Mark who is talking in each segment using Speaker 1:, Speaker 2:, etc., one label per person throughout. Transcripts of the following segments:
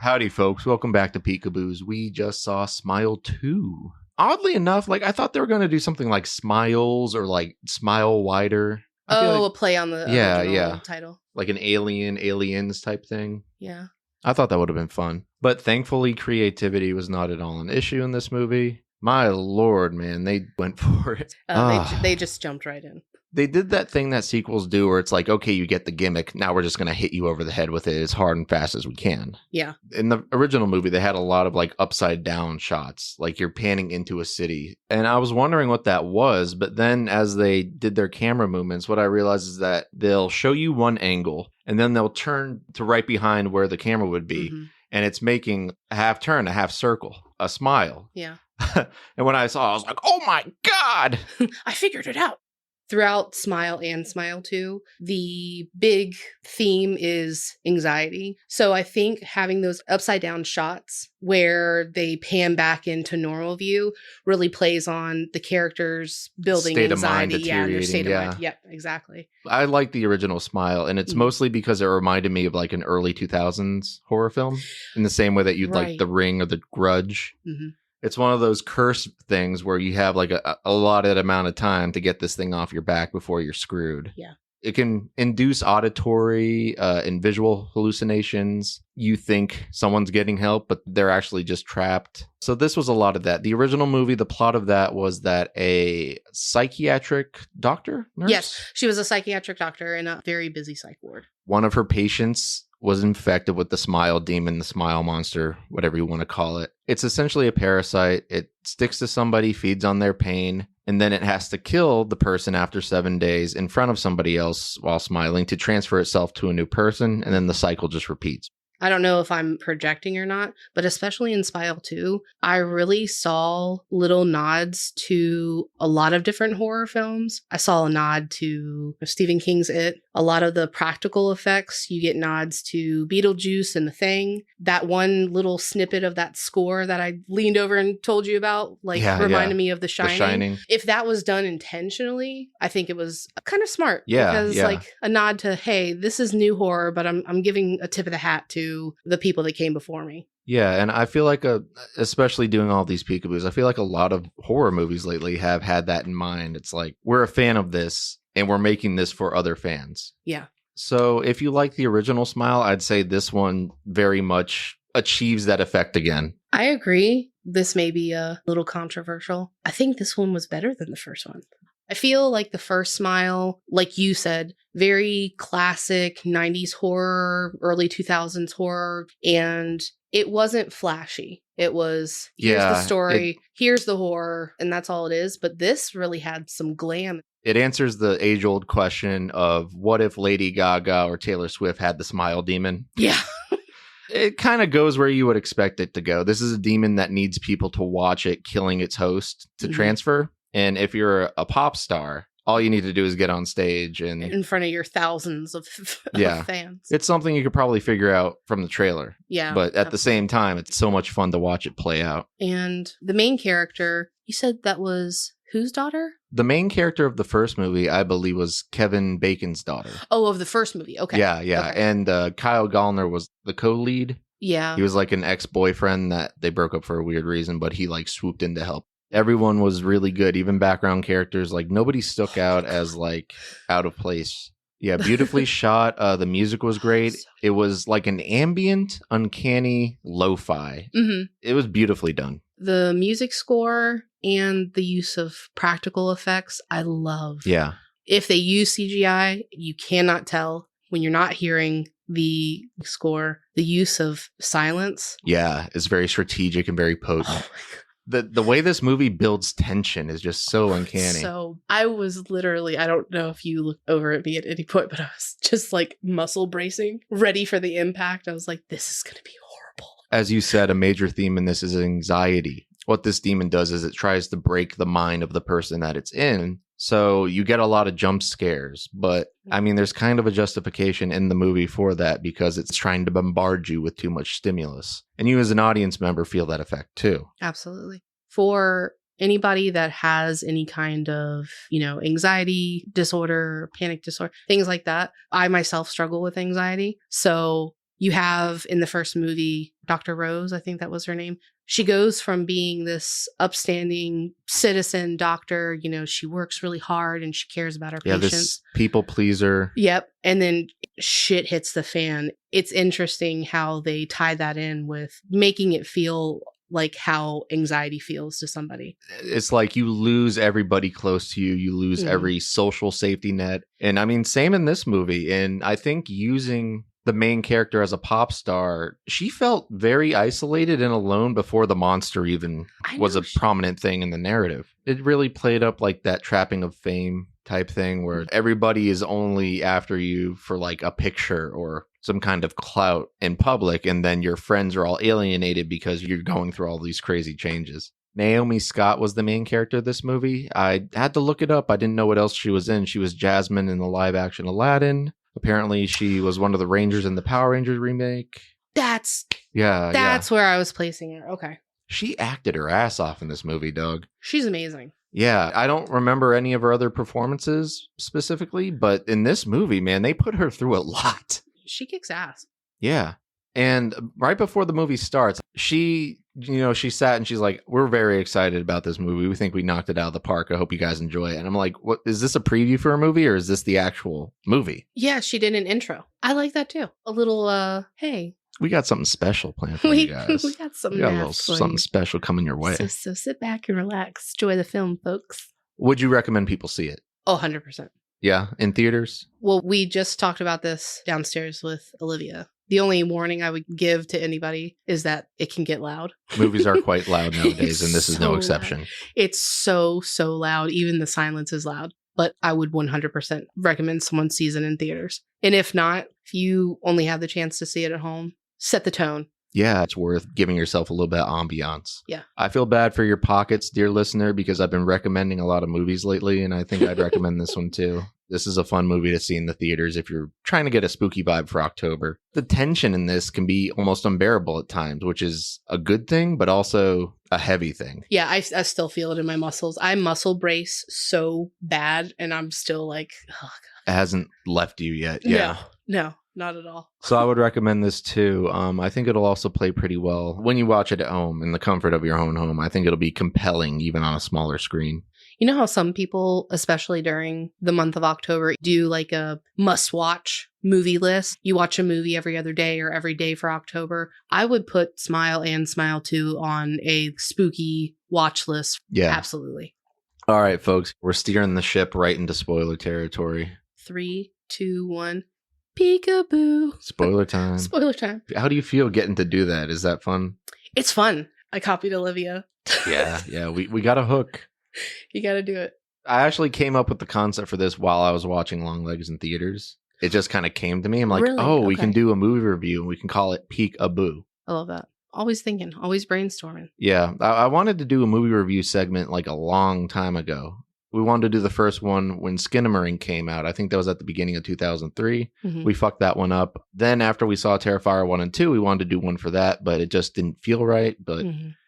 Speaker 1: Howdy, folks. Welcome back to PEEKABOOS. We just saw Smile 2. Oddly enough, I thought they were going to do something like Smiles or Smile Wider.
Speaker 2: A play on the original title.
Speaker 1: Like an Aliens type thing.
Speaker 2: Yeah.
Speaker 1: I thought that would have been fun. But thankfully, creativity was not at all an issue in this movie. My lord, man, they went for it.
Speaker 2: They just jumped right in.
Speaker 1: They did that thing that sequels do where it's like, okay, you get the gimmick. Now we're just going to hit you over the head with it as hard and fast as we can.
Speaker 2: Yeah.
Speaker 1: In the original movie, they had a lot of upside down shots, like you're panning into a city. And I was wondering what that was. But then as they did their camera movements, what I realized is that they'll show you one angle and then they'll turn to right behind where the camera would be. Mm-hmm. And it's making a half turn, a half circle, a smile.
Speaker 2: Yeah.
Speaker 1: And when I saw it, I was like, oh my God.
Speaker 2: I figured it out. Throughout Smile and Smile 2, the big theme is anxiety. So I think having those upside down shots where they pan back into normal view really plays on the characters building
Speaker 1: state
Speaker 2: anxiety.
Speaker 1: Of mind,
Speaker 2: their state of mind. Yep, exactly.
Speaker 1: I like the original Smile, and it's mostly because it reminded me of an early 2000s horror film in the same way that you'd like The Ring or The Grudge. Mm-hmm. It's one of those curse things where you have a allotted amount of time to get this thing off your back before you're screwed.
Speaker 2: Yeah.
Speaker 1: It can induce auditory and visual hallucinations. You think someone's getting help, but they're actually just trapped. So this was a lot of that. The original movie, the plot of that was that a psychiatric nurse?
Speaker 2: Yes, she was a psychiatric doctor in a very busy psych ward.
Speaker 1: One of her patients was infected with the Smile Demon, the Smile Monster, whatever you want to call it. It's essentially a parasite. It sticks to somebody, feeds on their pain, and then it has to kill the person after 7 days in front of somebody else while smiling to transfer itself to a new person, and then the cycle just repeats.
Speaker 2: I don't know if I'm projecting or not, but especially in Smile 2, I really saw little nods to a lot of different horror films. I saw a nod to Stephen King's It. A lot of the practical effects, you get nods to Beetlejuice and The Thing. That one little snippet of that score that I leaned over and told you about, reminded me of The Shining.
Speaker 1: The Shining.
Speaker 2: If that was done intentionally, I think it was kind of smart. Because a nod to, hey, this is new horror, but I'm giving a tip of the hat to the people that came before me.
Speaker 1: Yeah, and I feel especially doing all these peekaboos, I feel like a lot of horror movies lately have had that in mind. It's like, we're a fan of this, and we're making this for other fans.
Speaker 2: Yeah.
Speaker 1: So if you like the original Smile, I'd say this one very much achieves that effect again.
Speaker 2: I agree. This may be a little controversial. I think this one was better than the first one. I feel like the first Smile, like you said, very classic 90s horror, early 2000s horror, and it wasn't flashy. It was, here's the story, here's the horror, and that's all it is. But this really had some glam.
Speaker 1: It answers the age-old question of what if Lady Gaga or Taylor Swift had the Smile Demon?
Speaker 2: Yeah.
Speaker 1: It kind of goes where you would expect it to go. This is a demon that needs people to watch it killing its host to transfer. And if you're a pop star, all you need to do is get on stage and
Speaker 2: in front of your thousands of fans.
Speaker 1: It's something you could probably figure out from the trailer.
Speaker 2: Yeah.
Speaker 1: But at the same time, it's so much fun to watch it play out.
Speaker 2: And the main character, you said that was whose daughter?
Speaker 1: The main character of the first movie, I believe, was Kevin Bacon's daughter.
Speaker 2: Oh, of the first movie. Okay.
Speaker 1: Yeah.
Speaker 2: Okay.
Speaker 1: And Kyle Gallner was the co-lead.
Speaker 2: Yeah.
Speaker 1: He was an ex-boyfriend that they broke up for a weird reason, but he swooped in to help. Everyone was really good, even background characters. Nobody stuck out as out of place. Yeah, beautifully shot. The music was great. It was an ambient, uncanny lo-fi. Mm-hmm. It was beautifully done.
Speaker 2: The music score and the use of practical effects, I love.
Speaker 1: Yeah.
Speaker 2: If they use CGI, you cannot tell when you're not hearing the score. The use of silence.
Speaker 1: Yeah, it's very strategic and very potent.
Speaker 2: Oh my God.
Speaker 1: The way this movie builds tension is just so uncanny.
Speaker 2: So I was literally, I don't know if you looked over at me at any point, but I was just muscle bracing, ready for the impact. I was like, this is going to be horrible.
Speaker 1: As you said, a major theme in this is anxiety. What this demon does is it tries to break the mind of the person that it's in. So you get a lot of jump scares, but I mean, there's kind of a justification in the movie for that because it's trying to bombard you with too much stimulus. And you as an audience member feel that effect too.
Speaker 2: Absolutely. For anybody that has any kind of, anxiety disorder, panic disorder, things like that, I myself struggle with anxiety. So You have in the first movie, Dr. Rose, I think that was her name. She goes from being this upstanding citizen doctor, you know, she works really hard and she cares about her patients.
Speaker 1: This people pleaser.
Speaker 2: Yep. And then shit hits the fan. It's interesting how they tie that in with making it feel like how anxiety feels to somebody.
Speaker 1: It's like you lose everybody close to you. You lose every social safety net. And I mean, same in this movie. And I think using the main character as a pop star, she felt very isolated and alone before the monster even was a prominent thing in the narrative. It really played up like that trapping of fame type thing where everybody is only after you for like a picture or some kind of clout in public, and then your friends are all alienated because you're going through all these crazy changes. Naomi Scott was the main character of this movie. I had to look it up. I didn't know what else she was in. She was Jasmine in the live action Aladdin. Apparently, she was one of the Rangers in the Power Rangers remake.
Speaker 2: That's
Speaker 1: yeah.
Speaker 2: where I was placing her. Okay.
Speaker 1: She acted her ass off in this movie, Doug.
Speaker 2: She's amazing.
Speaker 1: Yeah, I don't remember any of her other performances specifically, but in this movie, man, they put her through a lot.
Speaker 2: She kicks ass.
Speaker 1: Yeah. And right before the movie starts, she sat and she's like, we're very excited about this movie. We think we knocked it out of the park. I hope you guys enjoy it. And I'm like, what is this, a preview for a movie or is this the actual movie?
Speaker 2: Yeah, she did an intro. I like that too. A little, hey.
Speaker 1: We got something special planned for you guys.
Speaker 2: We got something,
Speaker 1: something special coming your way.
Speaker 2: So sit back and relax. Enjoy the film, folks.
Speaker 1: Would you recommend people see it?
Speaker 2: Oh, 100%.
Speaker 1: Yeah, in theaters?
Speaker 2: Well, we just talked about this downstairs with Olivia. The only warning I would give to anybody is that it can get loud.
Speaker 1: Movies are quite loud nowadays, and this is no exception.
Speaker 2: Loud. It's so loud. Even the silence is loud. But I would 100% recommend someone sees it in theaters. And if not, if you only have the chance to see it at home, set the tone.
Speaker 1: Yeah, it's worth giving yourself a little bit of ambiance.
Speaker 2: Yeah.
Speaker 1: I feel bad for your pockets, dear listener, because I've been recommending a lot of movies lately, and I think I'd recommend this one too. This is a fun movie to see in the theaters if you're trying to get a spooky vibe for October. The tension in this can be almost unbearable at times, which is a good thing, but also a heavy thing.
Speaker 2: Yeah, I still feel it in my muscles. I muscle brace so bad, and I'm still like, oh, God.
Speaker 1: It hasn't left you yet. Yeah.
Speaker 2: No, not at all.
Speaker 1: So I would recommend this too. I think it'll also play pretty well when you watch it at home in the comfort of your own home. I think it'll be compelling even on a smaller screen.
Speaker 2: You know how some people, especially during the month of October, do like a must-watch movie list? You watch a movie every other day or every day for October. I would put Smile and Smile 2 on a spooky watch list.
Speaker 1: Yeah.
Speaker 2: Absolutely.
Speaker 1: All right, folks. We're steering the ship right into spoiler territory.
Speaker 2: 3, 2, 1. Peekaboo.
Speaker 1: Spoiler time.
Speaker 2: Spoiler time.
Speaker 1: How do you feel getting to do that? Is that fun?
Speaker 2: It's fun. I copied Olivia.
Speaker 1: Yeah. We got a hook.
Speaker 2: You got to do it.
Speaker 1: I actually came up with the concept for this while I was watching Long Legs in theaters. It just kind of came to me. I'm like,
Speaker 2: really?
Speaker 1: We can do a movie review and we can call it Peekaboo.
Speaker 2: I love that. Always thinking, always brainstorming.
Speaker 1: Yeah. I wanted to do a movie review segment like a long time ago. We wanted to do the first one when Skinamarink came out. I think that was at the beginning of 2003.
Speaker 2: Mm-hmm.
Speaker 1: We fucked that one up. Then after we saw Terrifier 1 and 2, we wanted to do one for that, but it just didn't feel right. But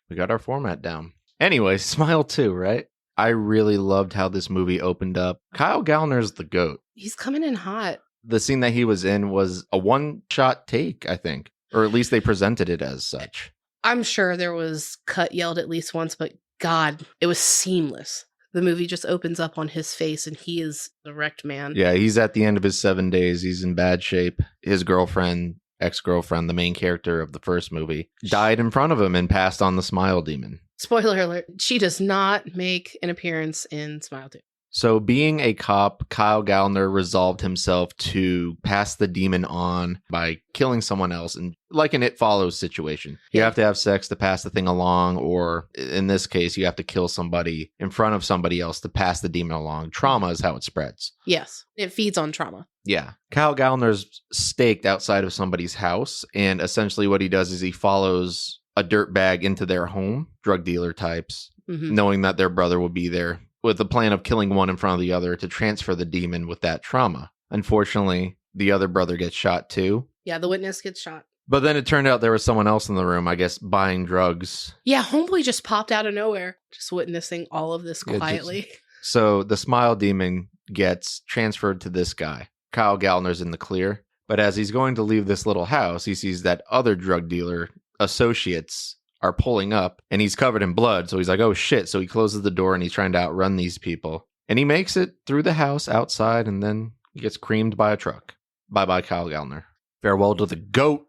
Speaker 1: we got our format down. Anyway, Smile 2, right? I really loved how this movie opened up. Kyle Gallner's the GOAT.
Speaker 2: He's coming in hot.
Speaker 1: The scene that he was in was a one-shot take, I think. Or at least they presented it as such.
Speaker 2: I'm sure there was cut yelled at least once, but God, it was seamless. The movie just opens up on his face and he is the wrecked man.
Speaker 1: Yeah, he's at the end of his 7 days. He's in bad shape. His girlfriend, ex-girlfriend, the main character of the first movie, died in front of him and passed on the Smile Demon.
Speaker 2: Spoiler alert, she does not make an appearance in Smile 2.
Speaker 1: So being a cop, Kyle Gallner resolved himself to pass the demon on by killing someone else. And like an It Follows situation, you have to have sex to pass the thing along. Or in this case, you have to kill somebody in front of somebody else to pass the demon along. Trauma is how it spreads.
Speaker 2: Yes, it feeds on trauma.
Speaker 1: Yeah. Kyle Gallner's staked outside of somebody's house. And essentially what he does is he follows a dirtbag into their home, drug dealer types, knowing that their brother will be there, with the plan of killing one in front of the other to transfer the demon with that trauma. Unfortunately, the other brother gets shot too.
Speaker 2: Yeah, the witness gets shot.
Speaker 1: But then it turned out there was someone else in the room, I guess, buying drugs.
Speaker 2: Yeah, homeboy just popped out of nowhere, just witnessing all of this quietly.
Speaker 1: So the Smile Demon gets transferred to this guy. Kyle Gallner's in the clear. But as he's going to leave this little house, he sees that other drug dealer associates are pulling up and he's covered in blood. So he's like, oh shit. So he closes the door and he's trying to outrun these people. And he makes it through the house outside and then he gets creamed by a truck. Bye-bye, Kyle Gallner. Farewell to the GOAT.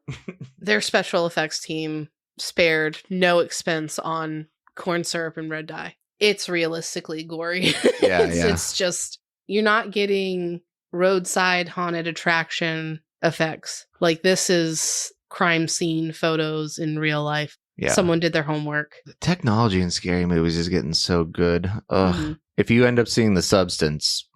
Speaker 2: Their special effects team spared no expense on corn syrup and red dye. It's realistically gory.
Speaker 1: Yeah,
Speaker 2: It's just, you're not getting roadside haunted attraction effects. Like, this is crime scene photos in real life.
Speaker 1: Yeah.
Speaker 2: Someone did their homework.
Speaker 1: The technology in scary movies is getting so good. Ugh. If you end up seeing The Substance,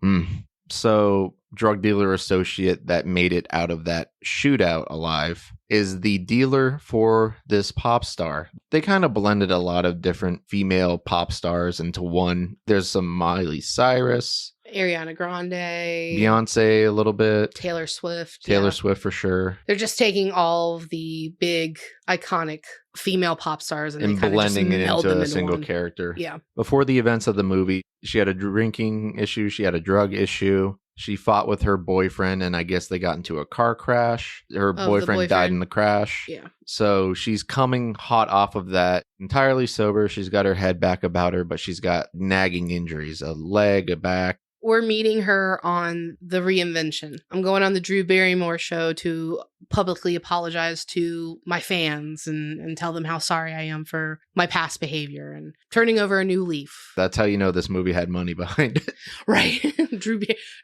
Speaker 1: so drug dealer associate that made it out of that shootout alive is the dealer for this pop star. They kind of blended a lot of different female pop stars into one. There's some Miley Cyrus,
Speaker 2: Ariana Grande,
Speaker 1: Beyonce a little bit,
Speaker 2: Taylor Swift.
Speaker 1: Taylor Swift for sure.
Speaker 2: They're just taking all of the big, iconic female pop stars and they
Speaker 1: blending it
Speaker 2: meld
Speaker 1: into
Speaker 2: them
Speaker 1: a single
Speaker 2: one.
Speaker 1: character.
Speaker 2: Yeah.
Speaker 1: Before the events of the movie, she had a drinking issue. She had a drug issue. She fought with her boyfriend, and I guess they got into a car crash. Her boyfriend died in the crash.
Speaker 2: Yeah.
Speaker 1: So she's coming hot off of that, entirely sober. She's got her head back about her, but she's got nagging injuries, a leg, a back.
Speaker 2: We're meeting her on the reinvention. I'm going on the Drew Barrymore show to publicly apologize to my fans and tell them how sorry I am for my past behavior and turning over a new leaf.
Speaker 1: That's how you know this movie had money behind it.
Speaker 2: Right.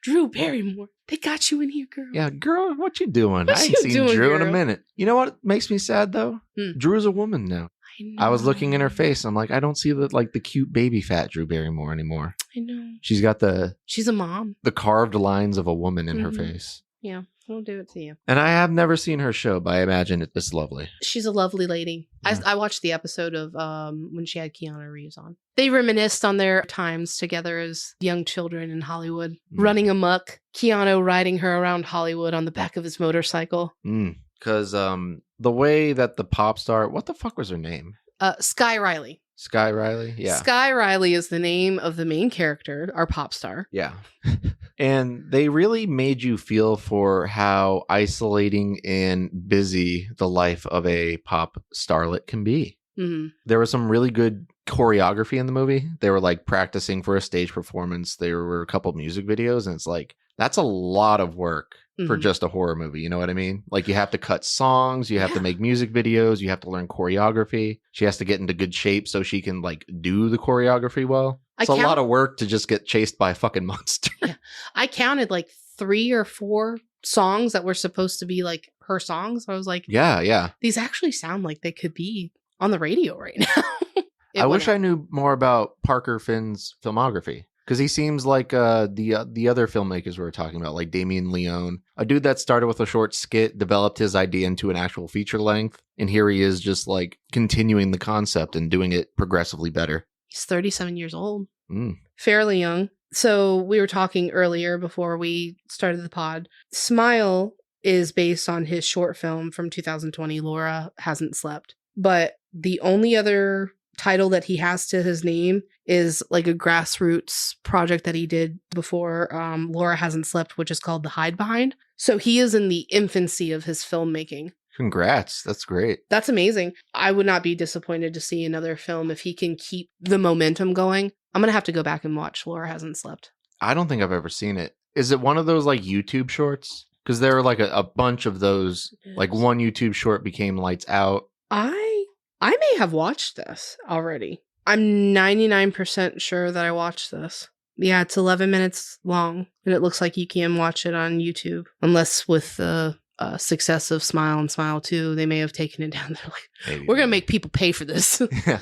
Speaker 2: Drew Barrymore. They got you in here, girl.
Speaker 1: Yeah, girl, what you doing?
Speaker 2: What
Speaker 1: I ain't
Speaker 2: you
Speaker 1: seen
Speaker 2: doing,
Speaker 1: Drew in
Speaker 2: girl?
Speaker 1: a minute. You know what makes me sad, though? Drew's a woman now. I was looking in her face. I'm like, I don't see the cute baby fat Drew Barrymore anymore.
Speaker 2: I know.
Speaker 1: She's got
Speaker 2: She's a mom.
Speaker 1: the carved lines of a woman in her face.
Speaker 2: Yeah, we'll do it to you.
Speaker 1: And I have never seen her show, but I imagine it's lovely.
Speaker 2: She's a lovely lady.
Speaker 1: Yeah.
Speaker 2: I watched the episode of when she had Keanu Reeves on. They reminisced on their times together as young children in Hollywood, running amok. Keanu riding her around Hollywood on the back of his motorcycle.
Speaker 1: Because the way that the pop star, what the fuck was her name?
Speaker 2: Sky Riley.
Speaker 1: Sky Riley? Yeah.
Speaker 2: Sky Riley is the name of the main character, our pop star.
Speaker 1: Yeah. And they really made you feel for how isolating and busy the life of a pop starlet can be. There was some really good choreography in the movie. They were like practicing for a stage performance. There were a couple music videos, and it's like, that's a lot of work for just a horror movie. You know what I mean? Like, you have to cut songs, you have to make music videos, you have to learn choreography. She has to get into good shape so she can like do the choreography well. It's a lot of work to just get chased by a fucking monster.
Speaker 2: Yeah. I counted like 3 or 4 songs that were supposed to be like her songs. I was like,
Speaker 1: yeah.
Speaker 2: These actually sound like they could be on the radio right now.
Speaker 1: I wish I knew more about Parker Finn's filmography. Because he seems like the other filmmakers we were talking about, like Damien Leone, a dude that started with a short skit, developed his idea into an actual feature length, and here he is just like continuing the concept and doing it progressively better.
Speaker 2: He's 37 years old. Fairly young. So we were talking earlier before we started the pod. Smile is based on his short film from 2020, Laura Hasn't Slept. But the only other title that he has to his name is like a grassroots project that he did before Laura Hasn't Slept, which is called The Hide Behind. So he is in the infancy of his filmmaking.
Speaker 1: Congrats. That's great.
Speaker 2: That's amazing. I would not be disappointed to see another film if he can keep the momentum going. I'm going to have to go back and watch Laura Hasn't Slept.
Speaker 1: I don't think I've ever seen it. Is it one of those like YouTube shorts? Because there are like a bunch of those. Like one YouTube short became Lights Out.
Speaker 2: I may have watched this already. I'm 99% sure that I watched this. Yeah, it's 11 minutes long, and it looks like you can watch it on YouTube. Unless with the success of Smile and Smile 2, they may have taken it down. They're like,
Speaker 1: Maybe.
Speaker 2: We're going to make people pay for this.
Speaker 1: Yeah.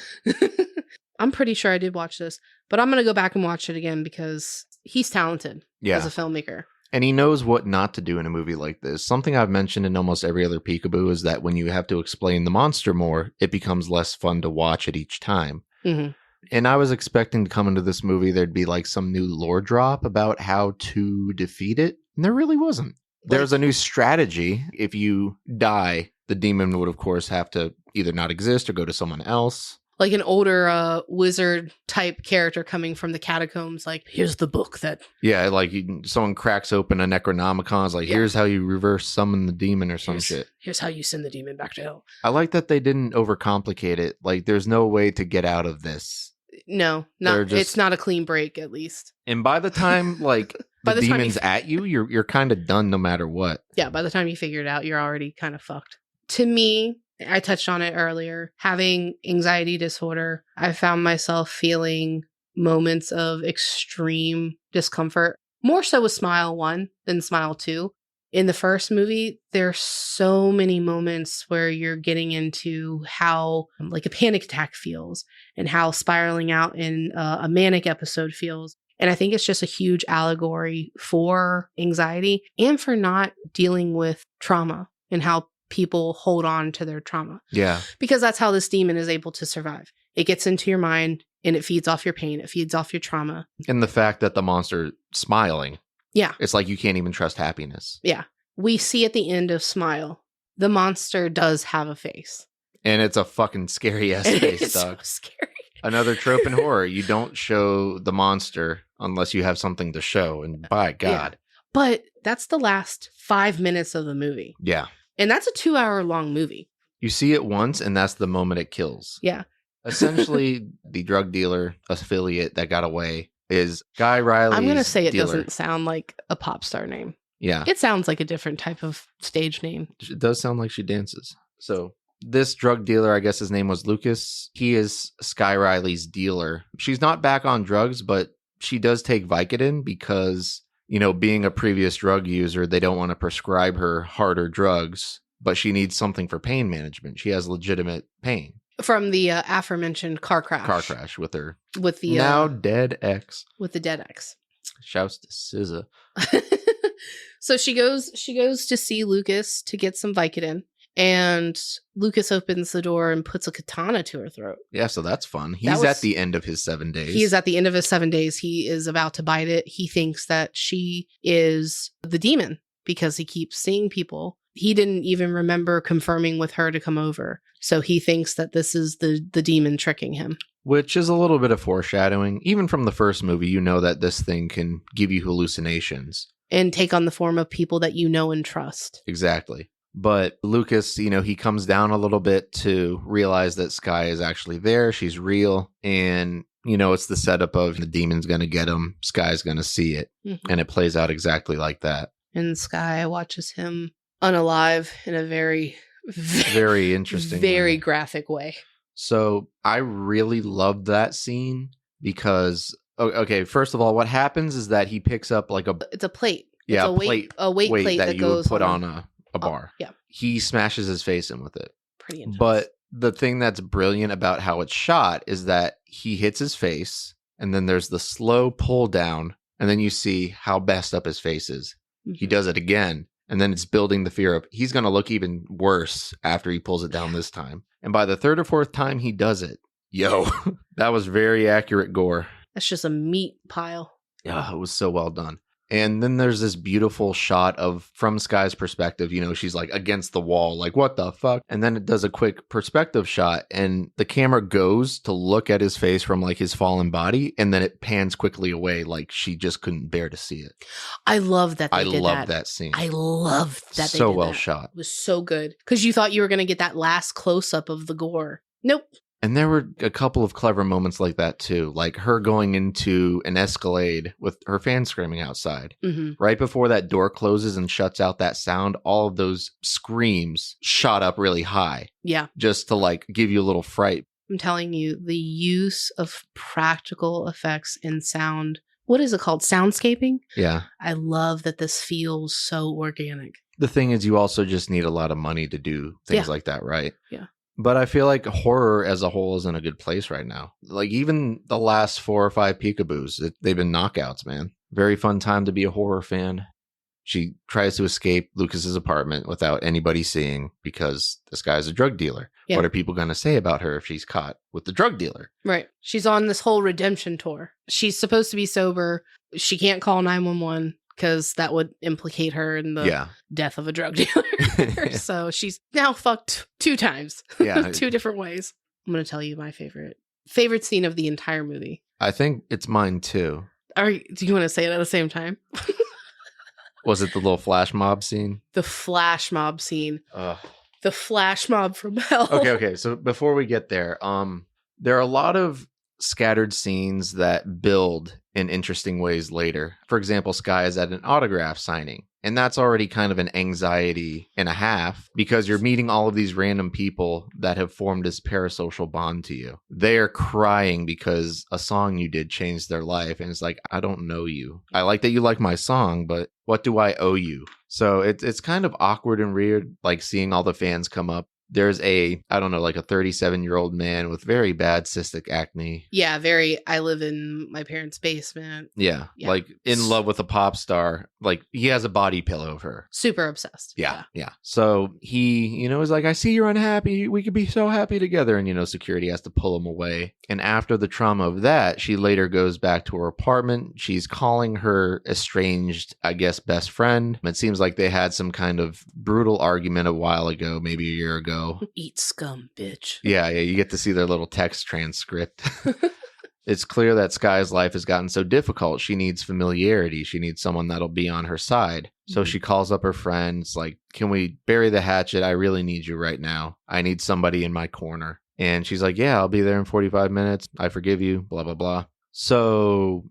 Speaker 2: I'm pretty sure I did watch this, but I'm going to go back and watch it again because he's talented as a filmmaker.
Speaker 1: And he knows what not to do in a movie like this. Something I've mentioned in almost every other Peekaboo is that when you have to explain the monster more, it becomes less fun to watch it each time. And I was expecting to come into this movie, there'd be like some new lore drop about how to defeat it. And there really wasn't. There's a new strategy. If you die, the demon would, of course, have to either not exist or go to someone else.
Speaker 2: like an older wizard type character coming from the catacombs. Like, here's the book that.
Speaker 1: Yeah, like someone cracks open a Necronomicon. It's like, here's how you reverse summon the demon or some shit.
Speaker 2: Here's how you send the demon back to hell.
Speaker 1: I like that they didn't overcomplicate it. Like, there's no way to get out of this.
Speaker 2: No, it's not a clean break, at least.
Speaker 1: And by the time, like, the demon's at you, you're kind of done no matter what.
Speaker 2: Yeah, by the time you figure it out, you're already kind of fucked. To me, I touched on it earlier, having anxiety disorder, I found myself feeling moments of extreme discomfort, more so with Smile 1 than Smile 2. In the first movie, there's so many moments where you're getting into how like a panic attack feels and how spiraling out in a manic episode feels. And I think it's just a huge allegory for anxiety and for not dealing with trauma and how people hold on to their trauma.
Speaker 1: Yeah.
Speaker 2: Because that's how this demon is able to survive. It gets into your mind and it feeds off your pain. It feeds off your trauma.
Speaker 1: And the fact that the monster smiling.
Speaker 2: Yeah.
Speaker 1: It's like you can't even trust happiness.
Speaker 2: Yeah. We see at the end of Smile, the monster does have a face. And
Speaker 1: it's a fucking scary ass face,
Speaker 2: it's
Speaker 1: dog.
Speaker 2: So scary.
Speaker 1: Another trope in horror. You don't show the monster unless you have something to show. And by God.
Speaker 2: Yeah. But that's the last 5 minutes of the movie.
Speaker 1: Yeah.
Speaker 2: And that's a 2-hour-long movie.
Speaker 1: You see it once, and that's the moment it kills.
Speaker 2: Yeah.
Speaker 1: Essentially, the drug dealer affiliate that got away is Guy Riley's
Speaker 2: I'm going to say it
Speaker 1: dealer.
Speaker 2: doesn't sound like a pop star name.
Speaker 1: Yeah.
Speaker 2: It sounds like a different type of stage name.
Speaker 1: It does sound like she dances. So this drug dealer, I guess his name was Lucas. He is Sky Riley's dealer. She's not back on drugs, but she does take Vicodin because, being a previous drug user, they don't want to prescribe her harder drugs, but she needs something for pain management. She has legitimate pain. From
Speaker 2: the aforementioned car crash.
Speaker 1: With her.
Speaker 2: With the
Speaker 1: now dead ex.
Speaker 2: With the dead ex.
Speaker 1: Shouts to SZA.
Speaker 2: So she goes to see Lucas to get some Vicodin, and Lucas opens the door and puts a katana to her throat.
Speaker 1: Yeah, so that's fun. He's at the end of his 7 days.
Speaker 2: He's at the end of his 7 days. He is about to bite it. He thinks that she is the demon because he keeps seeing people. He didn't even remember confirming with her to come over. So he thinks that this is the demon tricking him.
Speaker 1: Which is a little bit of foreshadowing. Even from the first movie, you know that this thing can give you hallucinations.
Speaker 2: And take on the form of people that you know and trust.
Speaker 1: Exactly. But Lucas, he comes down a little bit to realize that Sky is actually there. She's real. And, it's the setup of the demon's going to get him. Sky's going to see it. Mm-hmm. And it plays out exactly like that.
Speaker 2: And Sky watches him unalive in a very,
Speaker 1: very interesting,
Speaker 2: very graphic way.
Speaker 1: So I really loved that scene because, okay, first of all, what happens is that he picks up like
Speaker 2: it's a plate.
Speaker 1: Yeah,
Speaker 2: it's a weight plate that
Speaker 1: you
Speaker 2: goes
Speaker 1: would put on a bar.
Speaker 2: Yeah.
Speaker 1: He smashes his face in with it.
Speaker 2: Pretty intense.
Speaker 1: But the thing that's brilliant about how it's shot is that he hits his face and then there's the slow pull down and then you see how messed up his face is. Mm-hmm. He does it again and then it's building the fear up. He's going to look even worse after he pulls it down this time. And by the third or fourth time he does it, that was very accurate gore.
Speaker 2: That's just a meat pile.
Speaker 1: Yeah, it was so well done. And then there's this beautiful shot from Sky's perspective, she's like against the wall, like, what the fuck? And then it does a quick perspective shot and the camera goes to look at his face from like his fallen body. And then it pans quickly away like she just couldn't bear to see it.
Speaker 2: I love that.
Speaker 1: I love that scene.
Speaker 2: I love that.
Speaker 1: So well shot.
Speaker 2: It was so good because you thought you were going to get that last close up of the gore. Nope.
Speaker 1: And there were a couple of clever moments like that, too. Like her going into an Escalade with her fan screaming outside. Mm-hmm. Right before that door closes and shuts out that sound, all of those screams shot up really high.
Speaker 2: Yeah.
Speaker 1: Just to like give you a little fright.
Speaker 2: I'm telling you, the use of practical effects in sound. What is it called? Soundscaping?
Speaker 1: Yeah.
Speaker 2: I love that this feels so organic.
Speaker 1: The thing is, you also just need a lot of money to do things like that, right?
Speaker 2: Yeah.
Speaker 1: But I feel like horror as a whole is in a good place right now. Like even the last 4 or 5 PEEKABOOs, they've been knockouts, man. Very fun time to be a horror fan. She tries to escape Lucas's apartment without anybody seeing because this guy's a drug dealer. Yeah. What are people going to say about her if she's caught with the drug dealer?
Speaker 2: Right. She's on this whole redemption tour. She's supposed to be sober. She can't call 911. Because that would implicate her in the death of a drug dealer. So she's now fucked 2 times. Yeah. 2 different ways. I'm going to tell you my favorite scene of the entire movie.
Speaker 1: I think it's mine too.
Speaker 2: Do you want to say it at the same time?
Speaker 1: Was it the little flash mob scene?
Speaker 2: The flash mob scene.
Speaker 1: Ugh.
Speaker 2: The flash mob from hell.
Speaker 1: Okay. So before we get there, there are a lot of scattered scenes that build in interesting ways later. For example, Sky is at an autograph signing, and that's already kind of an anxiety and a half because you're meeting all of these random people that have formed this parasocial bond to you. They are crying because a song you did changed their life, and it's like, I don't know you. I like that you like my song, but what do I owe you? So it's kind of awkward and weird, like seeing all the fans come up. There's a 37-year-old man with very bad cystic acne.
Speaker 2: Yeah, I live in my parents' basement.
Speaker 1: Yeah, like in love with a pop star. Like he has a body pillow of her.
Speaker 2: Super obsessed.
Speaker 1: Yeah. So he, is like, I see you're unhappy. We could be so happy together. And, security has to pull him away. And after the trauma of that, she later goes back to her apartment. She's calling her estranged, I guess, best friend. It seems like they had some kind of brutal argument a while ago, maybe a year ago.
Speaker 2: Eat scum, bitch.
Speaker 1: Yeah, you get to see their little text transcript. It's clear that Sky's life has gotten so difficult. She needs familiarity. She needs someone that'll be on her side. So she calls up her friends, like, can we bury the hatchet? I really need you right now. I need somebody in my corner. And she's like, yeah, I'll be there in 45 minutes. I forgive you, blah, blah, blah. So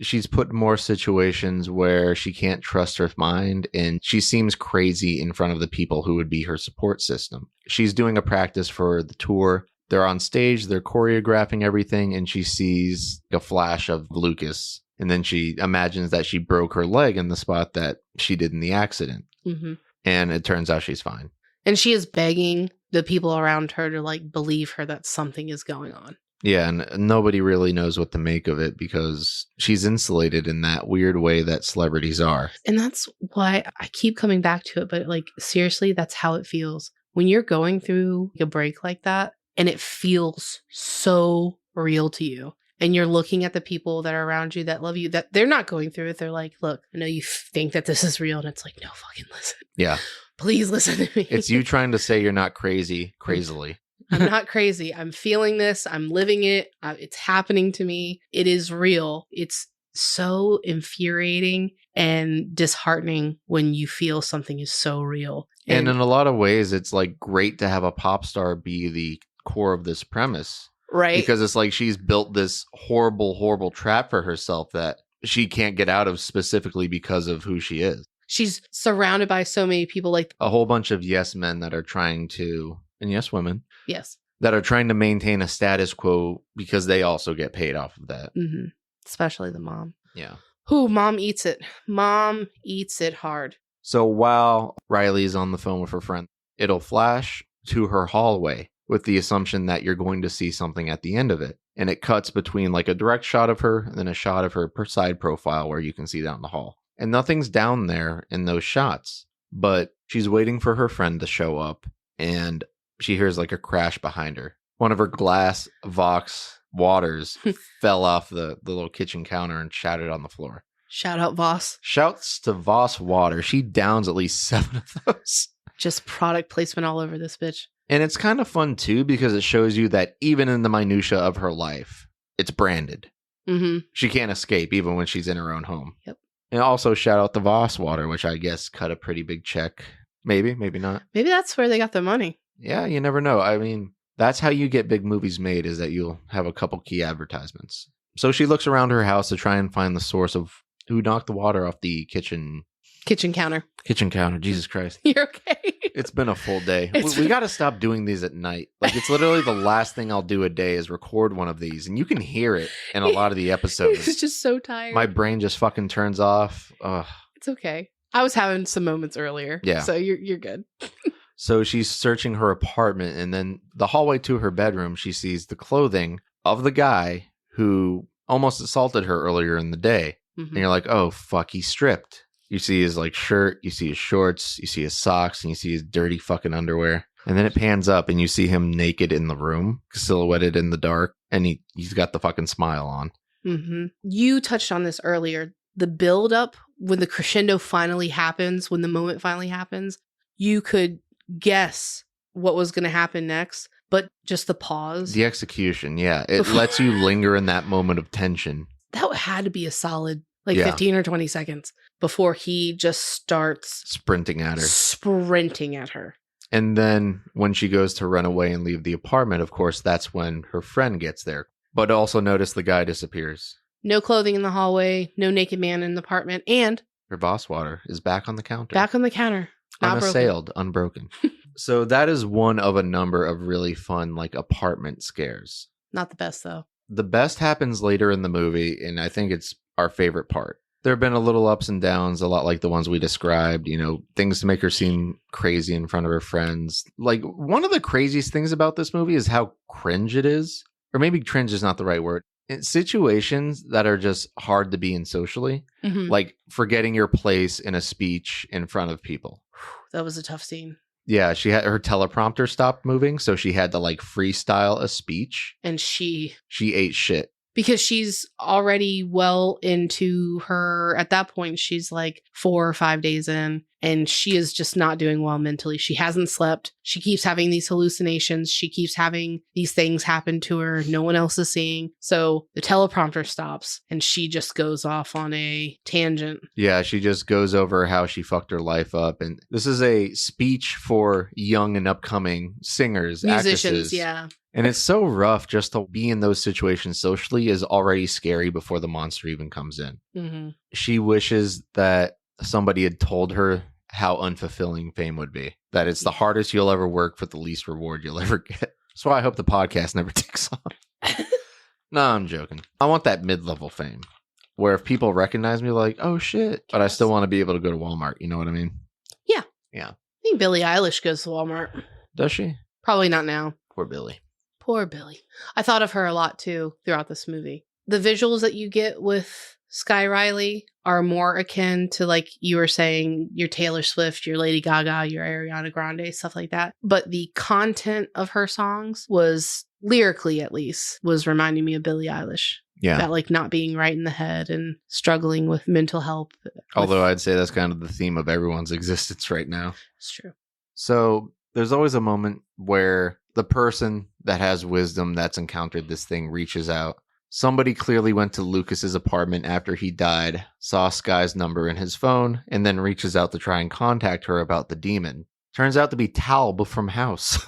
Speaker 1: she's put in more situations where she can't trust her mind, and she seems crazy in front of the people who would be her support system. She's doing a practice for the tour. They're on stage, they're choreographing everything, and she sees a flash of Lucas. And then she imagines that she broke her leg in the spot that she did in the accident. Mm-hmm. And it turns out she's fine.
Speaker 2: And she is begging the people around her to believe her that something is going on.
Speaker 1: Yeah, and nobody really knows what to make of it because she's insulated in that weird way that celebrities are.
Speaker 2: And that's why I keep coming back to it. But seriously, that's how it feels. When you're going through a break like that and it feels so real to you, and you're looking at the people that are around you that love you, that they're not going through it. They're like, look, I know you think that this is real. And it's like, no, fucking listen.
Speaker 1: Yeah.
Speaker 2: Please listen to me.
Speaker 1: It's you trying to say you're not crazily.
Speaker 2: I'm not crazy. I'm feeling this. I'm living it. It's happening to me. It is real. It's so infuriating and disheartening when you feel something is so real.
Speaker 1: And in a lot of ways, it's great to have a pop star be the core of this premise.
Speaker 2: Right.
Speaker 1: Because it's she's built this horrible, horrible trap for herself that she can't get out of specifically because of who she is.
Speaker 2: She's surrounded by so many people,
Speaker 1: a whole bunch of yes men that are trying to, and yes women.
Speaker 2: Yes.
Speaker 1: That are trying to maintain a status quo because they also get paid off of that.
Speaker 2: Mm-hmm. Especially the mom.
Speaker 1: Yeah.
Speaker 2: Who mom eats it. Mom eats it hard.
Speaker 1: So while Riley's on the phone with her friend, it'll flash to her hallway with the assumption that you're going to see something at the end of it. And it cuts between a direct shot of her and then a shot of her side profile where you can see down the hall. And nothing's down there in those shots, but she's waiting for her friend to show up, and she hears a crash behind her. One of her glass Vox waters fell off the little kitchen counter and shattered on the floor.
Speaker 2: Shout out Voss.
Speaker 1: Shouts to Voss Water. She downs at least 7 of those.
Speaker 2: Just product placement all over this bitch.
Speaker 1: And it's kind of fun too because it shows you that even in the minutia of her life, it's branded. Mm-hmm. She can't escape even when she's in her own home.
Speaker 2: Yep.
Speaker 1: And also shout out the Voss Water, which I guess cut a pretty big check. Maybe not.
Speaker 2: Maybe that's where they got their money.
Speaker 1: Yeah, you never know. I mean, that's how you get big movies made, is that you'll have a couple key advertisements. So she looks around her house to try and find the source of who knocked the water off the kitchen
Speaker 2: counter.
Speaker 1: Kitchen counter. Jesus Christ.
Speaker 2: You're okay.
Speaker 1: It's been a full day. We got to stop doing these at night. It's literally the last thing I'll do a day is record one of these. And you can hear it in a lot of the episodes.
Speaker 2: It's just so tired.
Speaker 1: My brain just fucking turns off. Ugh.
Speaker 2: It's okay. I was having some moments earlier.
Speaker 1: Yeah.
Speaker 2: So you're good.
Speaker 1: So she's searching her apartment, and then the hallway to her bedroom, she sees the clothing of the guy who almost assaulted her earlier in the day. Mm-hmm. And you're like, oh, fuck, he's stripped. You see his shirt, you see his shorts, you see his socks, and you see his dirty fucking underwear. And then it pans up and you see him naked in the room, silhouetted in the dark, and he's got the fucking smile on.
Speaker 2: Mm-hmm. You touched on this earlier. The build up, when the crescendo finally happens, when the moment finally happens, you could guess what was going to happen next. but just the pause.
Speaker 1: The execution, yeah. It lets you linger in that moment of tension.
Speaker 2: That had to be a solid 15 or 20 seconds before he just starts
Speaker 1: sprinting at
Speaker 2: her.
Speaker 1: And then when she goes to run away and leave the apartment, of course, that's when her friend gets there. But also notice the guy disappears.
Speaker 2: No clothing in the hallway, no naked man in the apartment, and
Speaker 1: her Voss water is back on the counter.
Speaker 2: Not
Speaker 1: unassailed, unbroken. So that is one of a number of really fun, apartment scares.
Speaker 2: Not the best, though.
Speaker 1: The best happens later in the movie, and I think it's our favorite part. There have been a little ups and downs, a lot like the ones we described, things to make her seem crazy in front of her friends. One of the craziest things about this movie is how cringe it is. Or maybe cringe is not the right word. In situations that are just hard to be in socially, like forgetting your place in a speech in front of people.
Speaker 2: That was a tough scene.
Speaker 1: Yeah, she had her teleprompter stopped moving, so she had to freestyle a speech.
Speaker 2: And she
Speaker 1: ate shit.
Speaker 2: Because she's already well into her, at that point, she's 4 or 5 days in, and she is just not doing well mentally. She hasn't slept. She keeps having these hallucinations. She keeps having these things happen to her. No one else is seeing. So the teleprompter stops, and she just goes off on a tangent.
Speaker 1: Yeah, she just goes over how she fucked her life up. And this is a speech for young and upcoming singers,
Speaker 2: musicians,
Speaker 1: actresses.
Speaker 2: Yeah.
Speaker 1: And it's so rough just to be in those situations socially is already scary before the monster even comes in.
Speaker 2: Mm-hmm.
Speaker 1: She wishes that somebody had told her how unfulfilling fame would be. That it's the hardest you'll ever work for the least reward you'll ever get. That's why I hope the podcast never takes off. No, I'm joking. I want that mid-level fame where if people recognize me, oh shit, but I still want to be able to go to Walmart. You know what I mean?
Speaker 2: Yeah.
Speaker 1: Yeah.
Speaker 2: I think Billie Eilish goes to Walmart.
Speaker 1: Does she?
Speaker 2: Probably not now.
Speaker 1: Poor Billie.
Speaker 2: Poor Billie. I thought of her a lot, too, throughout this movie. The visuals that you get with Sky Riley are more akin to, you were saying, your Taylor Swift, your Lady Gaga, your Ariana Grande, stuff like that. But the content of her songs was, lyrically at least, was reminding me of Billie Eilish.
Speaker 1: Yeah.
Speaker 2: That, not being right in the head and struggling with mental health.
Speaker 1: Although I'd say that's kind of the theme of everyone's existence right now.
Speaker 2: It's true.
Speaker 1: So there's always a moment where the person that has wisdom that's encountered this thing reaches out. Somebody clearly went to Lucas's apartment after he died, saw Sky's number in his phone, and then reaches out to try and contact her about the demon. Turns out to be Taub from House.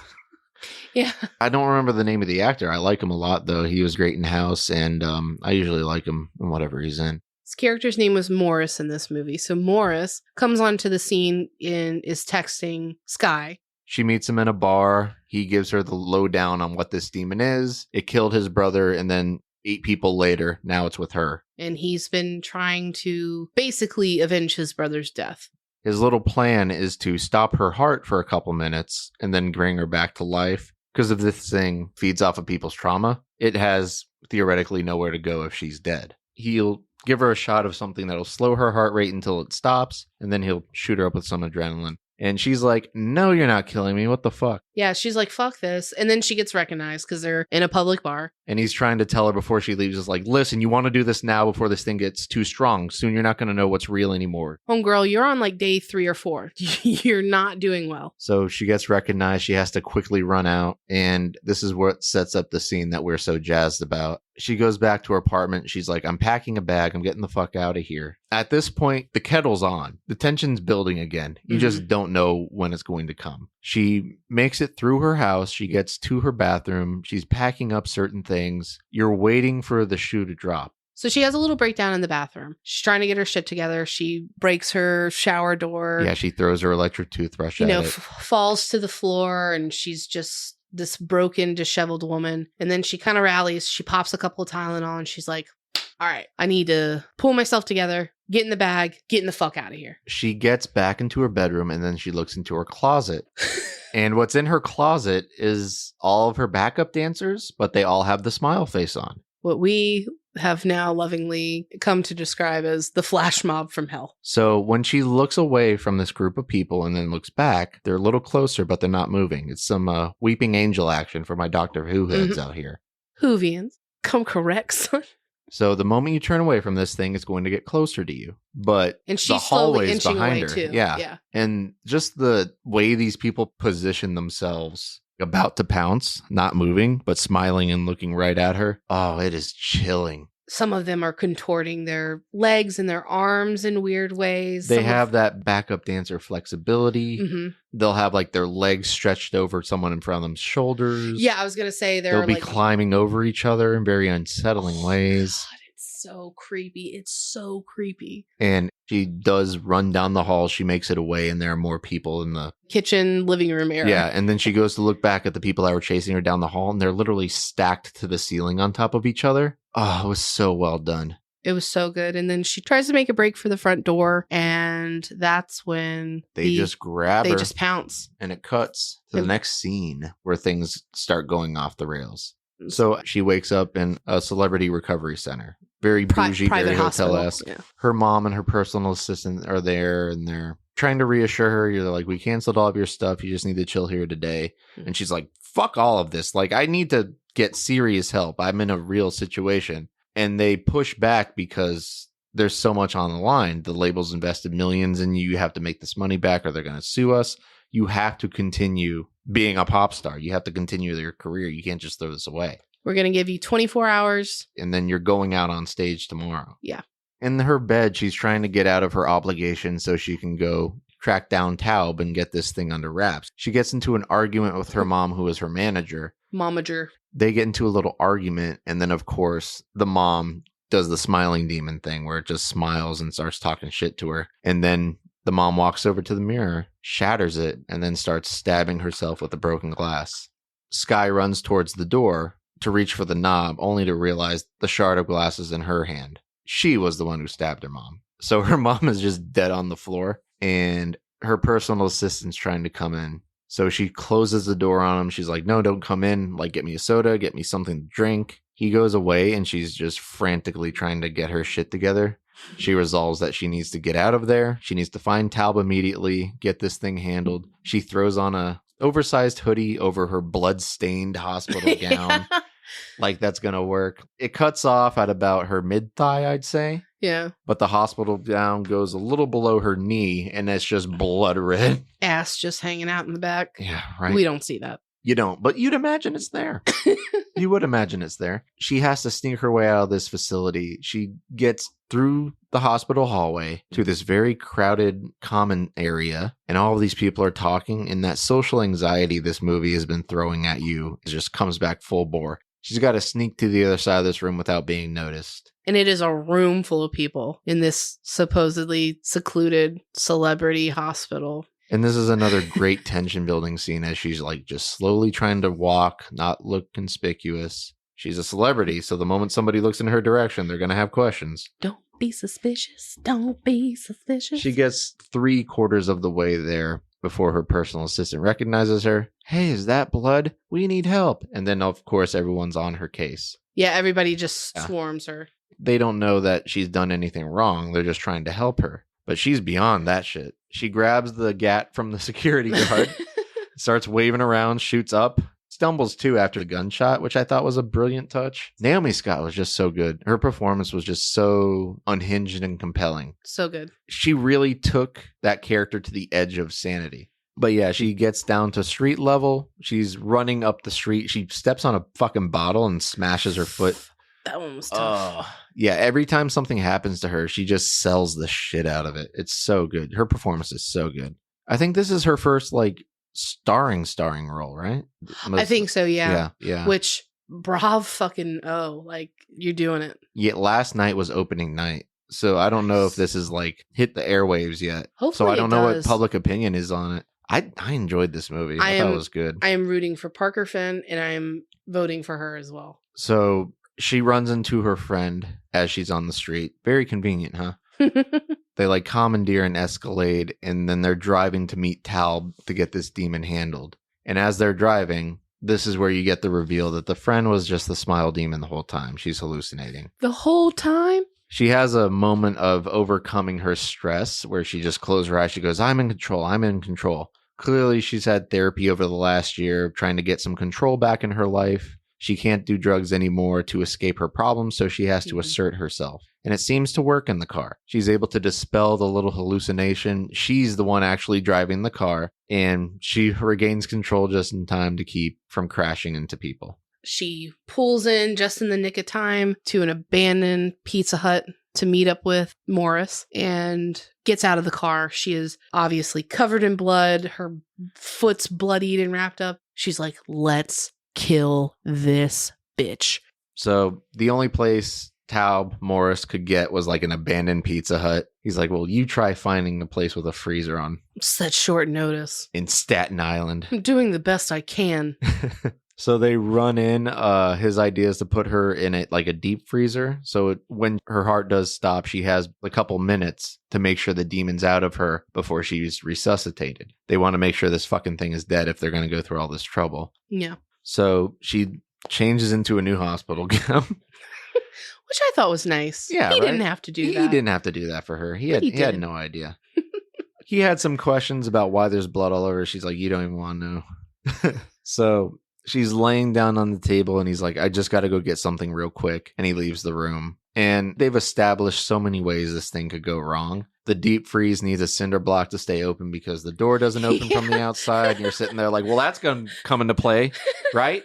Speaker 2: Yeah.
Speaker 1: I don't remember the name of the actor. I like him a lot, though. He was great in House, and I usually like him in whatever he's in.
Speaker 2: His character's name was Morris in this movie. So Morris comes onto the scene and is texting Sky.
Speaker 1: She meets him in a bar. He gives her the lowdown on what this demon is. It killed his brother, and then 8 people later, now it's with her.
Speaker 2: And he's been trying to basically avenge his brother's death.
Speaker 1: His little plan is to stop her heart for a couple minutes and then bring her back to life. Because if this thing feeds off of people's trauma, it has theoretically nowhere to go if she's dead. He'll give her a shot of something that'll slow her heart rate until it stops, and then he'll shoot her up with some adrenaline. And she's like, no, you're not killing me. What the fuck?
Speaker 2: Yeah, she's like, fuck this. And then she gets recognized because they're in a public bar.
Speaker 1: And he's trying to tell her before she leaves, is listen, you want to do this now before this thing gets too strong. Soon you're not going to know what's real anymore.
Speaker 2: Homegirl, you're on day 3 or 4. You're not doing well.
Speaker 1: So she gets recognized. She has to quickly run out. And this is what sets up the scene that we're so jazzed about. She goes back to her apartment. She's like, I'm packing a bag. I'm getting the fuck out of here. At this point, the kettle's on. The tension's building again. You just don't know when it's going to come. She makes it through her house. She gets to her bathroom. She's packing up certain things. You're waiting for the shoe to drop.
Speaker 2: So she has a little breakdown in the bathroom. She's trying to get her shit together. She breaks her shower door.
Speaker 1: Yeah, she throws her electric toothbrush at it.
Speaker 2: Falls to the floor, and she's just this broken, disheveled woman. And then she kind of rallies. She pops a couple of Tylenol, and she's like, all right, I need to pull myself together, get in the bag, getting the fuck out of here.
Speaker 1: She gets back into her bedroom, and then she looks into her closet. And what's in her closet is all of her backup dancers, but they all have the smile face on.
Speaker 2: What we have now lovingly come to describe as the flash mob from hell.
Speaker 1: So when she looks away from this group of people and then looks back, they're a little closer, but they're not moving. It's some weeping angel action for my Doctor Who heads out here.
Speaker 2: Whovians, come correct, son.
Speaker 1: So the moment you turn away from this thing, it's going to get closer to you. But
Speaker 2: and she's
Speaker 1: the hallway's
Speaker 2: slowly inching
Speaker 1: behind
Speaker 2: away
Speaker 1: her.
Speaker 2: too.
Speaker 1: Yeah. And just the way these people position themselves about to pounce, not moving, but smiling and looking right at her. Oh, it is chilling.
Speaker 2: Some of them are contorting their legs and their arms in weird ways.
Speaker 1: They have that backup dancer flexibility.
Speaker 2: Mm-hmm.
Speaker 1: They'll have like their legs stretched over someone in front of them's shoulders.
Speaker 2: Yeah, I was going to say
Speaker 1: they'll be climbing over each other in very unsettling ways.
Speaker 2: God, it's so creepy. It's so creepy.
Speaker 1: And she does run down the hall. She makes it away, and there are more people in the
Speaker 2: kitchen, living room area.
Speaker 1: Yeah, and then she goes to look back at the people that were chasing her down the hall, and they're literally stacked to the ceiling on top of each other. Oh, it was so well done.
Speaker 2: It was so good. And then she tries to make a break for the front door, and that's when
Speaker 1: they just grab her.
Speaker 2: They just pounce.
Speaker 1: And it cuts to the next scene where things start going off the rails. So she wakes up in a celebrity recovery center. Very bougie, very hotel-esque. Yeah. Her mom and her personal assistant are there, and they're trying to reassure her. You're like, we canceled all of your stuff. You just need to chill here today. Mm-hmm. And she's like, fuck all of this. Like, I need to get serious help. I'm in a real situation. And they push back because there's so much on the line. The label's invested millions in you. You have to make this money back or they're going to sue us. You have to continue being a pop star. You have to continue your career. You can't just throw this away.
Speaker 2: We're going to give you 24 hours.
Speaker 1: And then you're going out on stage tomorrow.
Speaker 2: Yeah.
Speaker 1: In her bed, she's trying to get out of her obligation so she can go track down Taub and get this thing under wraps. She gets into an argument with her mom, who is her manager.
Speaker 2: Momager.
Speaker 1: They get into a little argument. And then, of course, the mom does the smiling demon thing where it just smiles and starts talking shit to her. And then the mom walks over to the mirror, shatters it, and then starts stabbing herself with the broken glass. Sky runs towards the door to reach for the knob, only to realize the shard of glass is in her hand. She was the one who stabbed her mom. So her mom is just dead on the floor, and her personal assistant's trying to come in. So she closes the door on him. She's like, no, don't come in. Like, get me a soda, get me something to drink. He goes away, and she's just frantically trying to get her shit together. She resolves that she needs to get out of there. She needs to find Taub immediately, get this thing handled. She throws on a oversized hoodie over her blood-stained hospital gown. Like, that's going to work. It cuts off at about her mid-thigh, I'd say.
Speaker 2: Yeah.
Speaker 1: But the hospital gown goes a little below her knee, and it's just blood red.
Speaker 2: Ass just hanging out in the back.
Speaker 1: Yeah, right.
Speaker 2: We don't see that.
Speaker 1: You don't, but you'd imagine it's there. You would imagine it's there. She has to sneak her way out of this facility. She gets through the hospital hallway to this very crowded common area, and all of these people are talking, and that social anxiety this movie has been throwing at you just comes back full bore. She's got to sneak to the other side of this room without being noticed.
Speaker 2: And it is a room full of people in this supposedly secluded celebrity hospital.
Speaker 1: And this is another great tension building scene as she's like just slowly trying to walk, not look conspicuous. She's a celebrity, so the moment somebody looks in her direction, they're going to have questions.
Speaker 2: Don't be suspicious. Don't be suspicious.
Speaker 1: She gets 3/4 of the way there before her personal assistant recognizes her. Hey, is that blood? We need help. And then, of course, everyone's on her case.
Speaker 2: Yeah, everybody just swarms her.
Speaker 1: They don't know that she's done anything wrong. They're just trying to help her. But she's beyond that shit. She grabs the gat from the security guard, starts waving around, shoots up, stumbles too after the gunshot, which I thought was a brilliant touch. Naomi Scott was just so good. Her performance was just so unhinged and compelling.
Speaker 2: So good.
Speaker 1: She really took that character to the edge of sanity. But yeah, she gets down to street level. She's running up the street. She steps on a fucking bottle and smashes her foot.
Speaker 2: That one was tough.
Speaker 1: Yeah, every time something happens to her, she just sells the shit out of it. It's so good. Her performance is so good. I think this is her first, like, starring role, right?
Speaker 2: I think so, yeah.
Speaker 1: Yeah.
Speaker 2: Which, bravo fucking like, you're doing it.
Speaker 1: Yeah, last night was opening night. So I don't know if this is, like, hit the airwaves yet.
Speaker 2: Hopefully
Speaker 1: so I don't know what public opinion is on it. I enjoyed this movie. I thought it was good.
Speaker 2: I am rooting for Parker Finn, and I am voting for her as well.
Speaker 1: So she runs into her friend as she's on the street. Very convenient, huh? They like commandeer an Escalade, and then they're driving to meet Taub to get this demon handled. And as they're driving, this is where you get the reveal that the friend was just the smile demon the whole time. She's hallucinating.
Speaker 2: The whole time?
Speaker 1: She has a moment of overcoming her stress where she just closes her eyes. She goes, I'm in control. I'm in control. Clearly, she's had therapy over the last year trying to get some control back in her life. She can't do drugs anymore to escape her problems, so she has to assert herself. And it seems to work in the car. She's able to dispel the little hallucination. She's the one actually driving the car, and she regains control just in time to keep from crashing into people.
Speaker 2: She pulls in just in the nick of time to an abandoned Pizza Hut to meet up with Morris and gets out of the car. She is obviously covered in blood. Her foot's bloodied and wrapped up. She's like, let's kill this bitch.
Speaker 1: So the only place Taub Morris could get was like an abandoned Pizza Hut. He's like, well, you try finding a place with a freezer on.
Speaker 2: Such short notice.
Speaker 1: In Staten Island.
Speaker 2: I'm doing the best I can.
Speaker 1: So they run in. His idea is to put her in it like a deep freezer. So when her heart does stop, she has a couple minutes to make sure the demon's out of her before she's resuscitated. They want to make sure this fucking thing is dead if they're going to go through all this trouble.
Speaker 2: Yeah.
Speaker 1: So she changes into a new hospital gown.
Speaker 2: Which I thought was nice.
Speaker 1: Yeah,
Speaker 2: he
Speaker 1: right?
Speaker 2: didn't have to do that.
Speaker 1: He didn't have to do that for her. He had no idea. He had some questions about why there's blood all over. She's like, you don't even want to know. So she's laying down on the table and he's like, I just got to go get something real quick. And he leaves the room. And they've established so many ways this thing could go wrong. The deep freeze needs a cinder block to stay open because the door doesn't open from the outside. And you're sitting there like, well, that's going to come into play, right?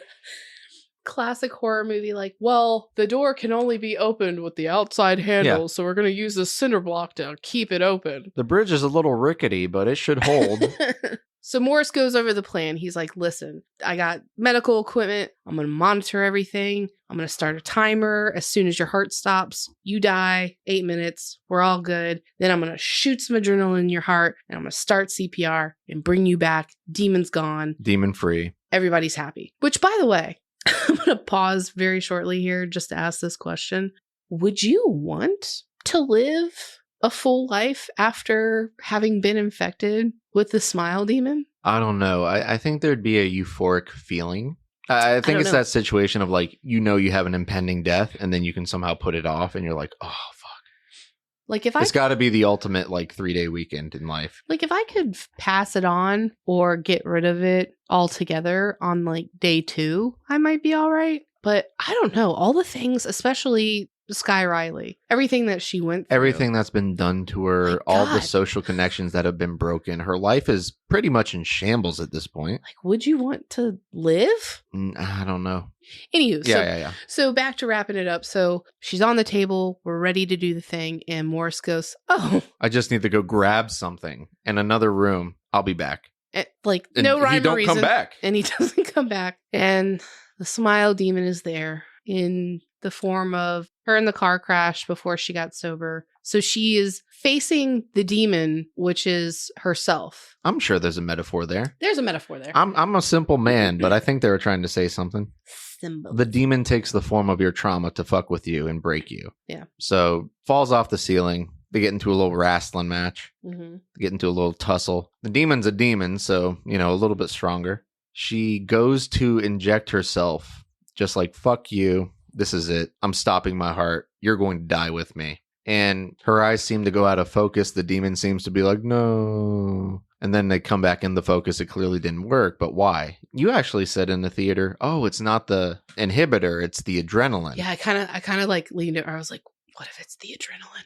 Speaker 2: Classic horror movie, like, well, the door can only be opened with the outside handle, so we're going to use a cinder block to keep it open.
Speaker 1: The bridge is a little rickety, but it should hold.
Speaker 2: So Morris goes over the plan. He's like, listen, I got medical equipment. I'm going to monitor everything. I'm going to start a timer. As soon as your heart stops, you die. 8 minutes. We're all good. Then I'm going to shoot some adrenaline in your heart, and I'm going to start CPR and bring you back. Demon's gone.
Speaker 1: Demon free.
Speaker 2: Everybody's happy. Which, by the way, I'm going to pause very shortly here just to ask this question. Would you want to live a full life after having been infected with the smile demon?
Speaker 1: I don't know. I think there'd be a euphoric feeling. I think it's that situation of like, you have an impending death and then you can somehow put it off and you're like, oh, fuck.
Speaker 2: Like if
Speaker 1: it's got to be the ultimate like 3-day weekend in life.
Speaker 2: Like if I could pass it on or get rid of it altogether on like day 2, I might be all right. But I don't know. All the things, especially Sky Riley, everything that she went through.
Speaker 1: Everything that's been done to her, all the social connections that have been broken. Her life is pretty much in shambles at this point.
Speaker 2: Like, would you want to live?
Speaker 1: I don't know.
Speaker 2: Anywho,
Speaker 1: yeah.
Speaker 2: So back to wrapping it up. So she's on the table. We're ready to do the thing. And Morris goes, oh.
Speaker 1: I just need to go grab something in another room. I'll be back.
Speaker 2: Like, no rhyme or reason.
Speaker 1: He don't come back.
Speaker 2: And he doesn't come back. And the smile demon is there in the form of her in the car crash before she got sober. So she is facing the demon, which is herself.
Speaker 1: I'm sure there's a metaphor there.
Speaker 2: There's a metaphor there.
Speaker 1: I'm a simple man, but I think they were trying to say something.
Speaker 2: Symbol.
Speaker 1: The demon takes the form of your trauma to fuck with you and break you.
Speaker 2: Yeah.
Speaker 1: So falls off the ceiling. They get into a little wrestling match.
Speaker 2: Mm-hmm.
Speaker 1: They get into a little tussle. The demon's a demon, so, a little bit stronger. She goes to inject herself, just like, fuck you. This is it. I'm stopping my heart. You're going to die with me. And her eyes seem to go out of focus. The demon seems to be like, no. And then they come back in the focus. It clearly didn't work. But why? You actually said in the theater, oh, it's not the inhibitor. It's the adrenaline.
Speaker 2: Yeah, I kind of like leaned it. I was like, what if it's the adrenaline?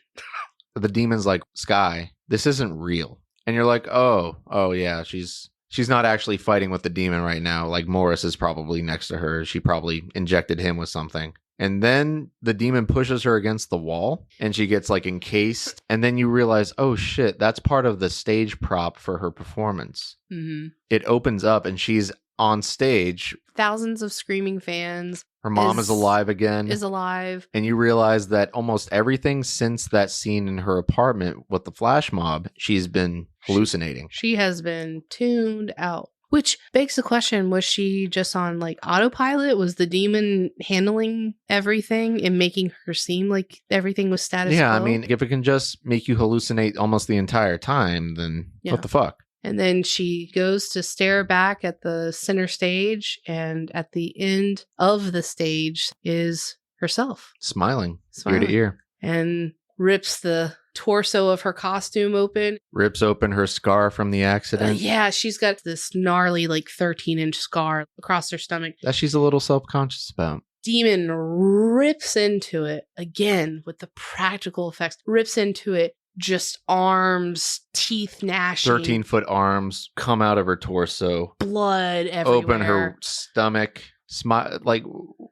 Speaker 1: The demon's like, Sky, this isn't real. And you're like, oh yeah, she's not actually fighting with the demon right now. Like Morris is probably next to her. She probably injected him with something. And then the demon pushes her against the wall and she gets like encased. And then you realize, oh shit, that's part of the stage prop for her performance.
Speaker 2: Mm-hmm.
Speaker 1: It opens up and she's on stage.
Speaker 2: Thousands of screaming fans.
Speaker 1: Her mom is alive again.
Speaker 2: Is alive.
Speaker 1: And you realize that almost everything since that scene in her apartment with the flash mob, she's been hallucinating.
Speaker 2: She has been tuned out. Which begs the question, was she just on like autopilot? Was the demon handling everything and making her seem like everything was status quo?
Speaker 1: Yeah, I mean, if it can just make you hallucinate almost the entire time, then what the fuck?
Speaker 2: And then she goes to stare back at the center stage, and at the end of the stage is herself.
Speaker 1: Smiling. Ear to ear.
Speaker 2: And rips the torso of her costume open.
Speaker 1: Rips open her scar from the accident.
Speaker 2: Yeah, she's got this gnarly, like 13-inch scar across her stomach.
Speaker 1: That she's a little self-conscious about.
Speaker 2: Demon rips into it again with the practical effects, rips into it, just arms, teeth gnashing.
Speaker 1: 13-foot arms come out of her torso.
Speaker 2: Blood everywhere.
Speaker 1: Open her stomach. Like,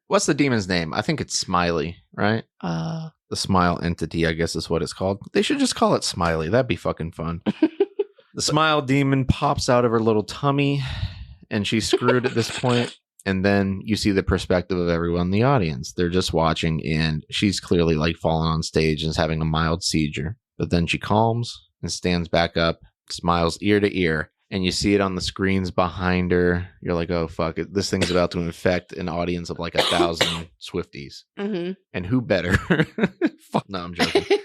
Speaker 1: what's the demon's name? I think it's Smiley, right? The smile entity, I guess is what it's called. They should just call it Smiley. That'd be fucking fun. The smile demon pops out of her little tummy, and she's screwed at this point. And then you see the perspective of everyone in the audience. They're just watching, and she's clearly like falling on stage and is having a mild seizure. But then she calms and stands back up, smiles ear to ear, and you see it on the screens behind her. You're like, oh, fuck it. This thing's about to infect an audience of like 1,000 Swifties. Mm-hmm. And who better? Fuck, no, I'm joking.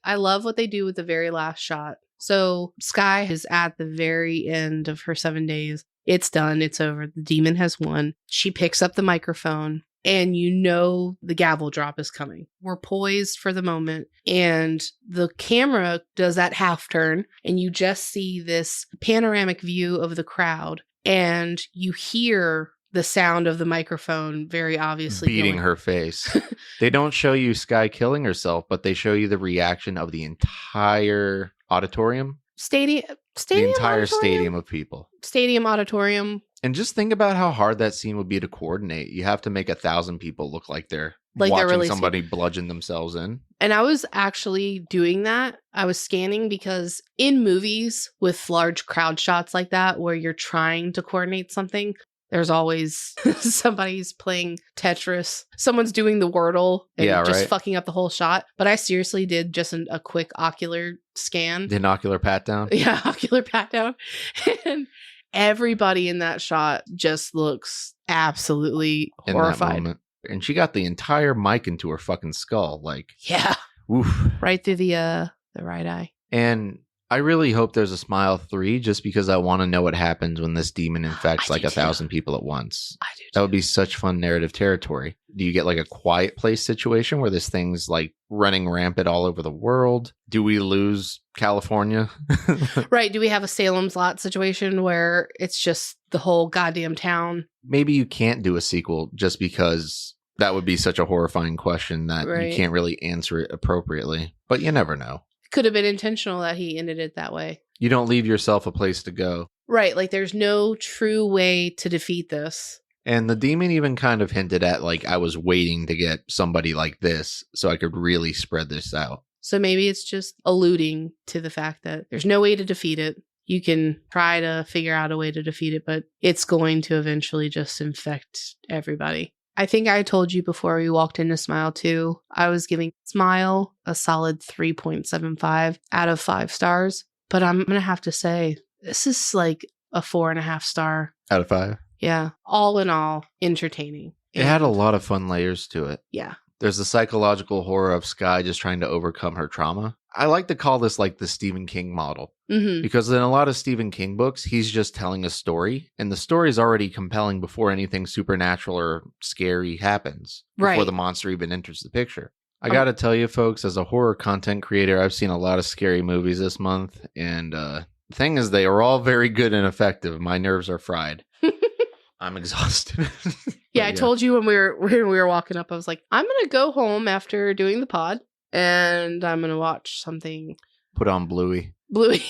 Speaker 2: I love what they do with the very last shot. So Sky is at the very end of her 7 days. It's done. It's over. The demon has won. She picks up the microphone, and you know the gavel drop is coming. We're poised for the moment, and the camera does that half turn, and you just see this panoramic view of the crowd, and you hear the sound of the microphone very obviously
Speaker 1: beating her face. They don't show you Sky killing herself, but they show you the reaction of the entire auditorium.
Speaker 2: Stadium
Speaker 1: the entire
Speaker 2: auditorium?
Speaker 1: Stadium of people.
Speaker 2: Stadium auditorium.
Speaker 1: And just think about how hard that scene would be to coordinate. You have to make 1,000 people look like they're watching
Speaker 2: really
Speaker 1: somebody bludgeon themselves in.
Speaker 2: And I was actually doing that. I was scanning because in movies with large crowd shots like that, where you're trying to coordinate something, there's always somebody's playing Tetris. Someone's doing the Wordle and just fucking up the whole shot. But I seriously did just a quick ocular scan.
Speaker 1: The ocular pat down?
Speaker 2: Yeah, ocular pat down. And everybody in that shot just looks absolutely horrified.
Speaker 1: In that moment. And she got the entire mic into her fucking skull. Like,
Speaker 2: yeah.
Speaker 1: Oof.
Speaker 2: Right through the right eye.
Speaker 1: And I really hope there's a Smile 3 just because I want to know what happens when this demon infects like 1,000 people at once.
Speaker 2: I do too.
Speaker 1: That would be such fun narrative territory. Do you get like a Quiet Place situation where this thing's like running rampant all over the world? Do we lose California?
Speaker 2: Right. Do we have a Salem's Lot situation where it's just the whole goddamn town?
Speaker 1: Maybe you can't do a sequel just because that would be such a horrifying question that you can't really answer it appropriately. But you never know.
Speaker 2: Could have been intentional that he ended it that way.
Speaker 1: You don't leave yourself a place to go.
Speaker 2: Right. Like there's no true way to defeat this.
Speaker 1: And the demon even kind of hinted at like I was waiting to get somebody like this so I could really spread this out.
Speaker 2: So maybe it's just alluding to the fact that there's no way to defeat it. You can try to figure out a way to defeat it, but it's going to eventually just infect everybody. I think I told you before we walked into Smile 2, I was giving Smile a solid 3.75 out of 5 stars. But I'm going to have to say, this is like a 4.5 star.
Speaker 1: Out of 5?
Speaker 2: Yeah. All in all, entertaining.
Speaker 1: It had a lot of fun layers to it.
Speaker 2: Yeah.
Speaker 1: There's the psychological horror of Sky just trying to overcome her trauma. I like to call this like the Stephen King model. Mm-hmm. Because in a lot of Stephen King books, he's just telling a story. And the story is already compelling before anything supernatural or scary happens. Before the monster even enters the picture. I got to tell you, folks, as a horror content creator, I've seen a lot of scary movies this month. And the thing is, they are all very good and effective. My nerves are fried. I'm exhausted.
Speaker 2: Yeah, I told you when we were walking up, I was like, I'm going to go home after doing the pod and I'm going to watch something.
Speaker 1: Put on Bluey.
Speaker 2: I'm going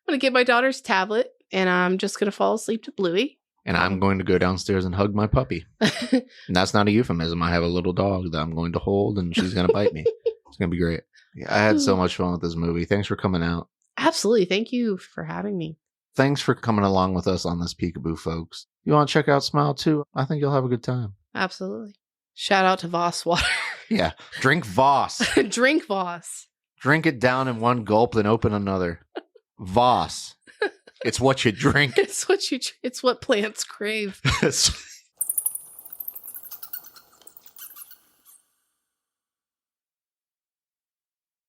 Speaker 2: to get my daughter's tablet and I'm just going to fall asleep to Bluey.
Speaker 1: And I'm going to go downstairs and hug my puppy. And that's not a euphemism. I have a little dog that I'm going to hold and she's going to bite me. It's going to be great. Yeah, I had so much fun with this movie. Thanks for coming out.
Speaker 2: Absolutely. Thank you for having me.
Speaker 1: Thanks for coming along with us on this Peekaboo, folks. You want to check out Smile 2? I think you'll have a good time.
Speaker 2: Absolutely. Shout out to Voss water.
Speaker 1: Yeah. Drink Voss.
Speaker 2: Drink Voss.
Speaker 1: Drink it down in one gulp and open another. Voss. It's what you drink.
Speaker 2: It's what plants crave.